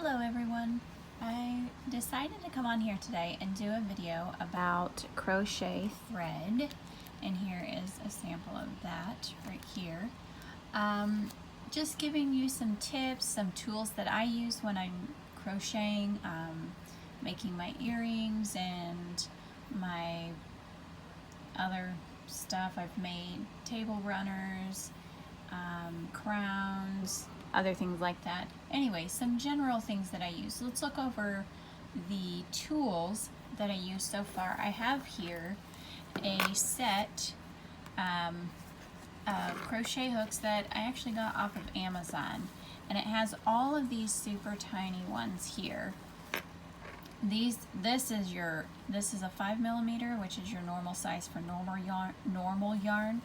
Hello everyone. I decided to come on here today and do a video about crochet thread, and here is a sample of that right here. Just giving you some tips, some tools that I use when I'm crocheting, making my earrings and my other stuff. I've made table runners, crowns, other things like that. Anyway, some general things that I use. Let's look over the tools that I use so far. I have here a set of crochet hooks that I actually got off of Amazon, and it has all of these super tiny ones here. This is a 5mm, which is your normal size for normal yarn.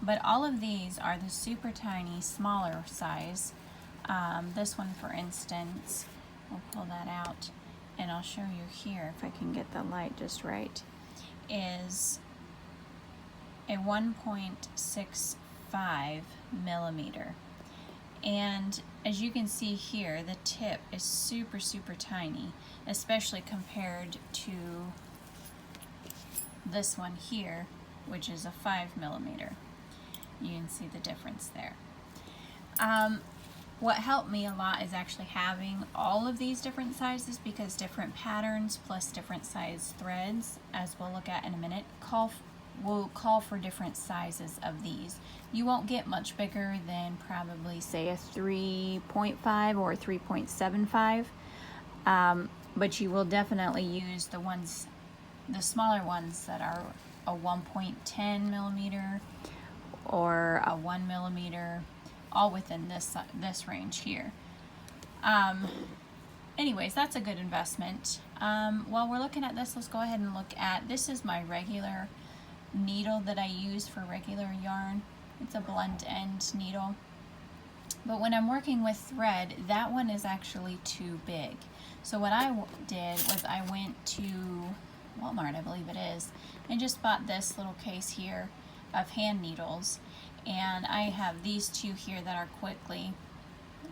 But all of these are the super tiny, smaller size. This one, for instance, we'll pull that out and I'll show you here if I can get the light just right, is a 1.65mm. And as you can see here, the tip is super tiny, especially compared to this one here, which is a 5mm. You can see the difference there. What helped me a lot is actually having all of these different sizes, because different patterns plus different size threads, as we'll look at in a minute, will call for different sizes of these. You won't get much bigger than probably say a 3.5 or a 3.75, but you will definitely use the smaller ones that are a 1.10mm or a 1mm, all within this range here. Anyways, that's a good investment. While we're looking at this, let's go ahead and look at, this is my regular needle that I use for regular yarn. It's a blunt end needle. But when I'm working with thread, that one is actually too big. So what I did was I went to Walmart, I believe it is, and just bought this little case here of hand needles. And I have these two here that are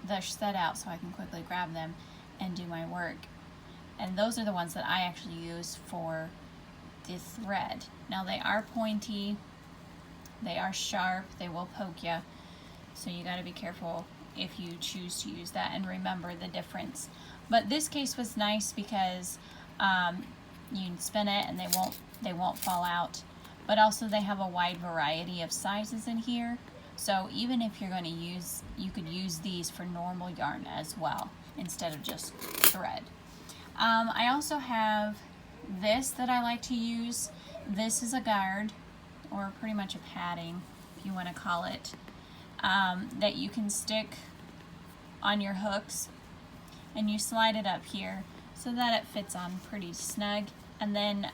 they're set out so I can quickly grab them and do my work. And those are the ones that I actually use for the thread. Now they are pointy, they are sharp, they will poke you, so you got to be careful if you choose to use that and remember the difference. But this case was nice because you can spin it and they won't fall out. But also they have a wide variety of sizes in here, so even if you're going to you could use these for normal yarn as well instead of just thread. I also have this that I like to use. This is a guard, or pretty much a padding if you want to call it, that you can stick on your hooks, and you slide it up here so that it fits on pretty snug. And then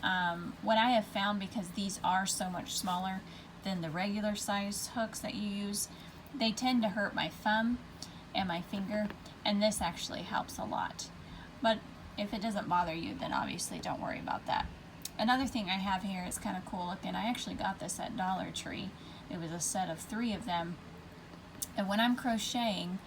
what I have found, because these are so much smaller than the regular size hooks that you use, they tend to hurt my thumb and my finger, and this actually helps a lot. But if it doesn't bother you, then obviously don't worry about that. Another thing I have here is kind of cool looking. I actually got this at Dollar Tree. It was a set of 3 of them. And when I'm crocheting,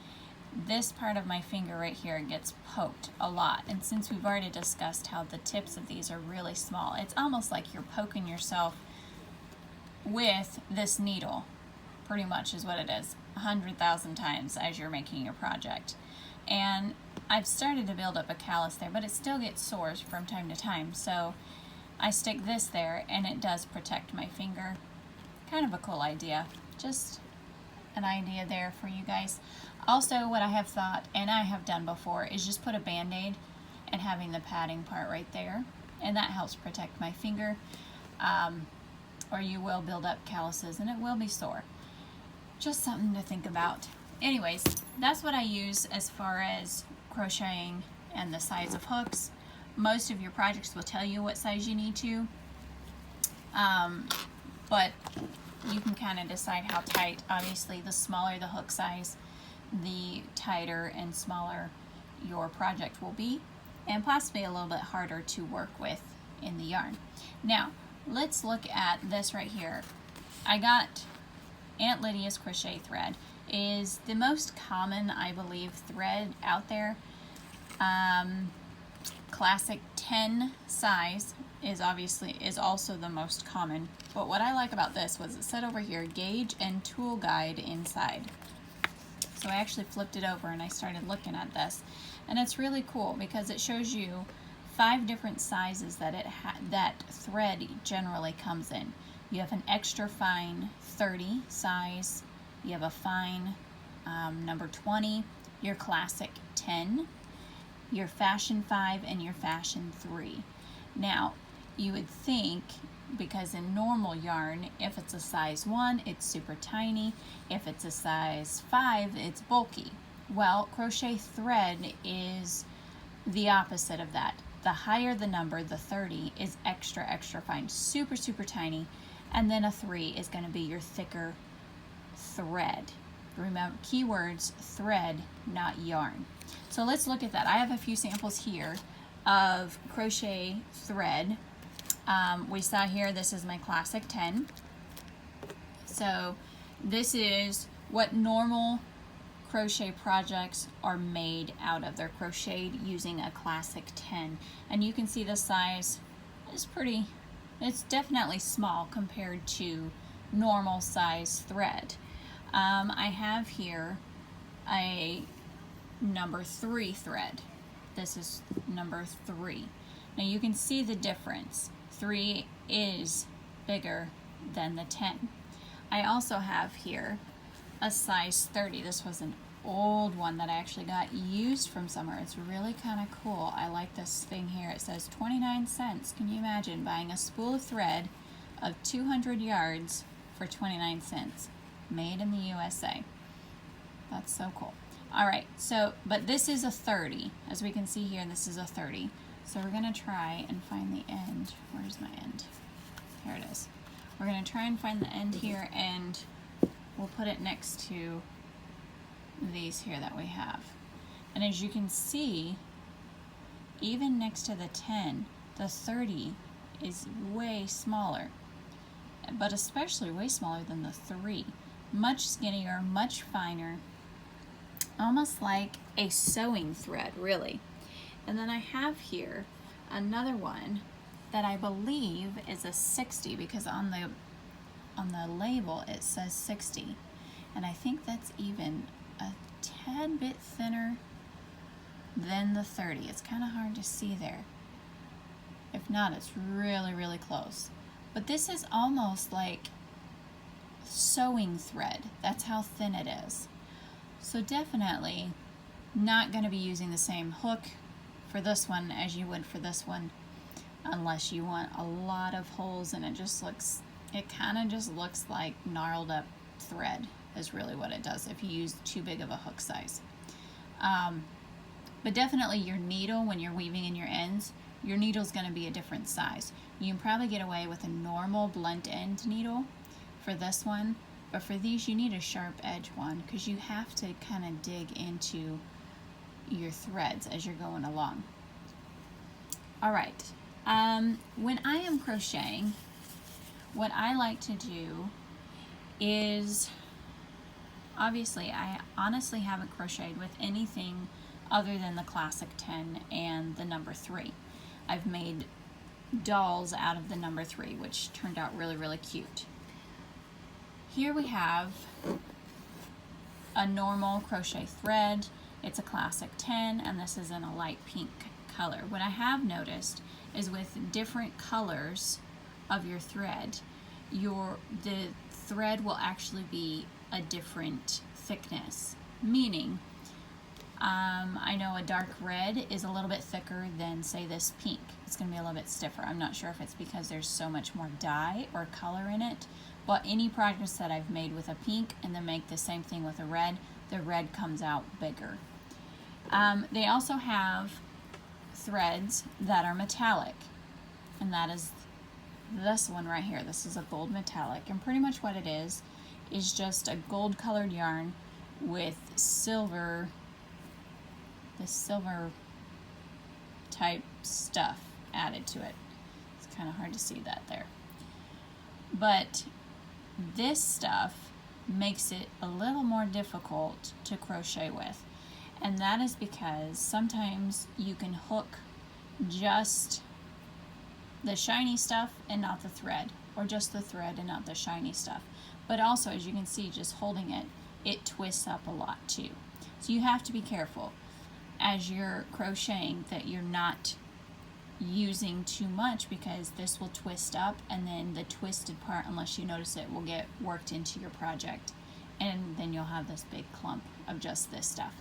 this part of my finger right here gets poked a lot. And since we've already discussed how the tips of these are really small, it's almost like you're poking yourself with this needle, pretty much is what it is, 100,000 times as you're making your project. And I've started to build up a callus there, but it still gets sore from time to time. So I stick this there and it does protect my finger. Kind of a cool idea. Just an idea there for you guys. Also, what I have thought, and I have done before, is just put a band-aid and having the padding part right there, and that helps protect my finger, or you will build up calluses and it will be sore. Just something to think about. Anyways, that's what I use as far as crocheting and the size of hooks. Most of your projects will tell you what size you need to, but you can kind of decide how tight. Obviously, the smaller the hook size, the tighter and smaller your project will be, and possibly a little bit harder to work with in the yarn. Now, let's look at this right here. I got Aunt Lydia's crochet thread. Is the most common, I believe, thread out there. Classic 10 size is also the most common. But what I like about this was it said over here, gauge and tool guide inside. So I actually flipped it over and I started looking at this. And it's really cool because it shows you 5 different sizes that that thread generally comes in. You have an extra fine 30 size, you have a fine number 20, your classic 10, your fashion 5, and your fashion 3. Now, you would think, because in normal yarn, if it's a size 1, it's super tiny. If it's a size 5, it's bulky. Well, crochet thread is the opposite of that. The higher the number, the 30, is extra, extra fine, super, super tiny. And then a 3 is going to be your thicker thread. Remember, keywords, thread, not yarn. So let's look at that. I have a few samples here of crochet thread. We saw here, this is my classic 10. So this is what normal crochet projects are made out of. They're crocheted using a classic 10. And you can see the size is pretty, it's definitely small compared to normal size thread. I have here a number 3 thread. This is number 3. Now you can see the difference. 3 is bigger than the 10. I also have here a size 30. This was an old one that I actually got used from somewhere. It's really kind of cool. I like this thing here. It says 29 cents. Can you imagine buying a spool of thread of 200 yards for 29 cents? Made in the USA. That's so cool. All right, so, but this is a 30. As we can see here, this is a 30. So we're gonna try and find the end. Where's my end? Here it is. We're gonna try and find the end here, and we'll put it next to these here that we have. And as you can see, even next to the 10, the 30 is way smaller, but especially way smaller than the 3. Much skinnier, much finer, almost like a sewing thread, really. And then I have here another one that I believe is a 60, because on the label it says 60, and I think that's even a tad bit thinner than the 30. It's kind of hard to see there. If not, it's really, really close. But this is almost like sewing thread. That's how thin it is. So definitely not going to be using the same hook for this one as you would for this one, unless you want a lot of holes, and it kind of just looks like gnarled up thread is really what it does if you use too big of a hook size. But definitely your needle, when you're weaving in your ends, your needle's going to be a different size. You can probably get away with a normal blunt end needle for this one, but for these you need a sharp edge one, because you have to kind of dig into your threads as you're going along. All right, when I am crocheting, what I like to do is, obviously I honestly haven't crocheted with anything other than the classic 10 and the number 3. I've made dolls out of the number 3, which turned out really, really cute. Here we have a normal crochet thread. It's a classic 10, and this is in a light pink color. What I have noticed is with different colors of your thread, the thread will actually be a different thickness. Meaning, I know a dark red is a little bit thicker than, say, this pink. It's going to be a little bit stiffer. I'm not sure if it's because there's so much more dye or color in it, but any projects that I've made with a pink and then make the same thing with a red, the red comes out bigger. They also have threads that are metallic, and that is this one right here. This is a gold metallic, and pretty much what it is just a gold colored yarn with silver, this silver type stuff added to it. It's kind of hard to see that there, but this stuff makes it a little more difficult to crochet with. And that is because sometimes you can hook just the shiny stuff and not the thread, or just the thread and not the shiny stuff. But also, as you can see, just holding it, it twists up a lot too. So you have to be careful as you're crocheting that you're not using too much, because this will twist up, and then the twisted part, unless you notice it, will get worked into your project, and then you'll have this big clump of just this stuff.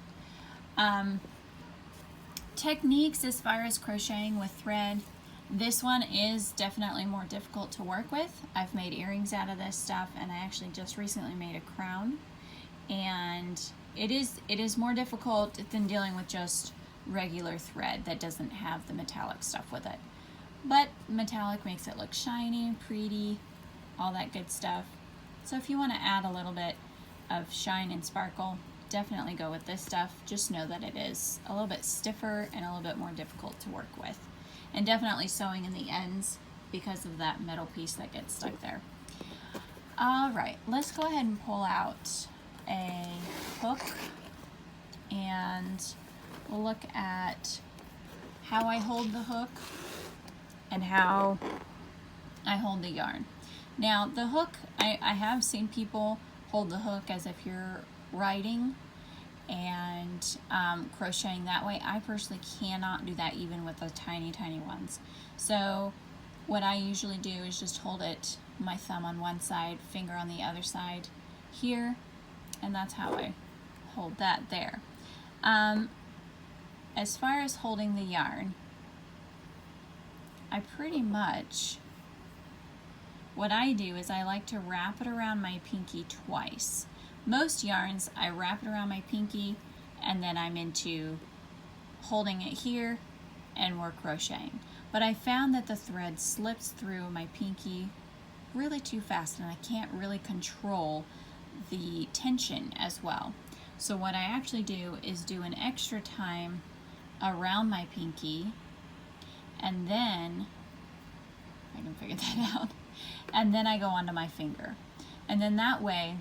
Techniques as far as crocheting with thread, this one is definitely more difficult to work with. I've made earrings out of this stuff, and I actually just recently made a crown, and it is more difficult than dealing with just regular thread that doesn't have the metallic stuff with it. But metallic makes it look shiny, pretty, all that good stuff. So if you want to add a little bit of shine and sparkle, definitely go with this stuff. Just know that it is a little bit stiffer and a little bit more difficult to work with. And definitely sewing in the ends because of that metal piece that gets stuck there. Alright, let's go ahead and pull out a hook, and we'll look at how I hold the hook and how I hold the yarn. Now the hook, I have seen people hold the hook as if you're writing and crocheting that way. I personally cannot do that even with the tiny ones. So what I usually do is just hold it, my thumb on one side, finger on the other side here, and that's how I hold that there. As far as holding the yarn, I pretty much, what I do is I like to wrap it around my pinky twice. Most yarns, I wrap it around my pinky and then I'm into holding it here and we're crocheting. But I found that the thread slips through my pinky really too fast, and I can't really control the tension as well. So what I actually do is do an extra time around my pinky, and then, I can figure that out, and then I go onto my finger. And then that way,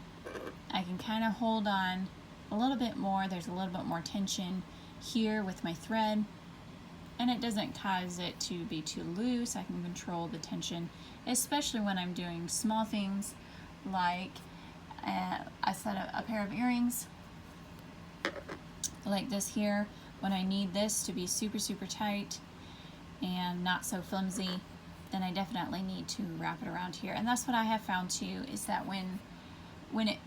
I can kind of hold on a little bit more. There's a little bit more tension here with my thread, and it doesn't cause it to be too loose. I can control the tension, especially when I'm doing small things like I set a pair of earrings like this here. When I need this to be super tight and not so flimsy, then I definitely need to wrap it around here. And that's what I have found too, is that when it,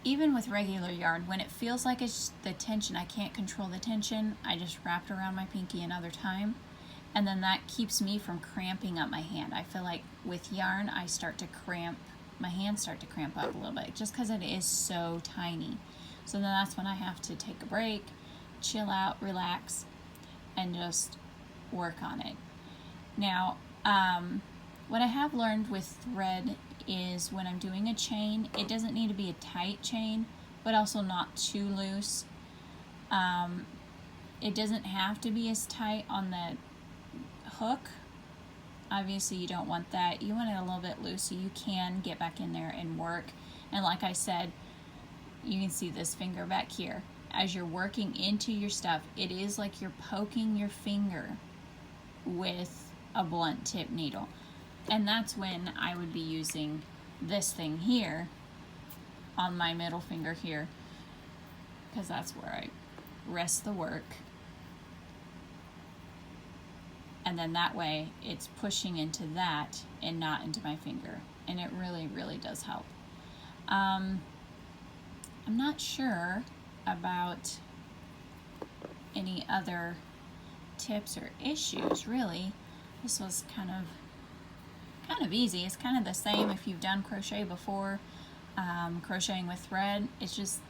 even with regular yarn, when it feels like it's the tension, I can't control the tension, I just wrap it around my pinky another time, and then that keeps me from cramping up my hand. I feel like with yarn, I start to cramp, my hands start to cramp up a little bit, just because it is so tiny. So then that's when I have to take a break, chill out, relax, and just work on it. Now, what I have learned with thread is when I'm doing a chain, it doesn't need to be a tight chain, but also not too loose. It doesn't have to be as tight on the hook. Obviously you don't want that. You want it a little bit loose so you can get back in there and work. And like I said, you can see this finger back here. As you're working into your stuff, it is like you're poking your finger with a blunt tip needle. And that's when I would be using this thing here on my middle finger here, because that's where I rest the work. And then that way it's pushing into that and not into my finger. And it really does help. I'm not sure about any other tips or issues really. This was kind of easy. It's kind of the same if you've done crochet before. Crocheting with thread, it's just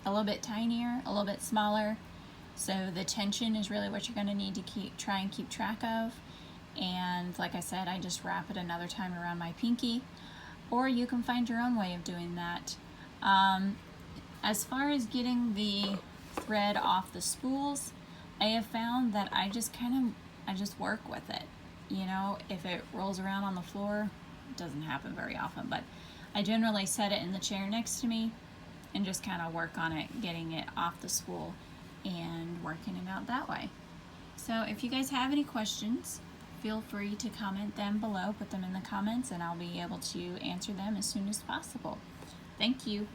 a little bit tinier, a little bit smaller. So the tension is really what you're going to need to try and keep track of. And like I said, I just wrap it another time around my pinky, or you can find your own way of doing that. As far as getting the thread off the spools, I have found that I just work with it. You know, if it rolls around on the floor, it doesn't happen very often, but I generally set it in the chair next to me and just kind of work on it, getting it off the spool. and working it out that way. So if you guys have any questions, feel free to comment them below, put them in the comments, and I'll be able to answer them as soon as possible. Thank you.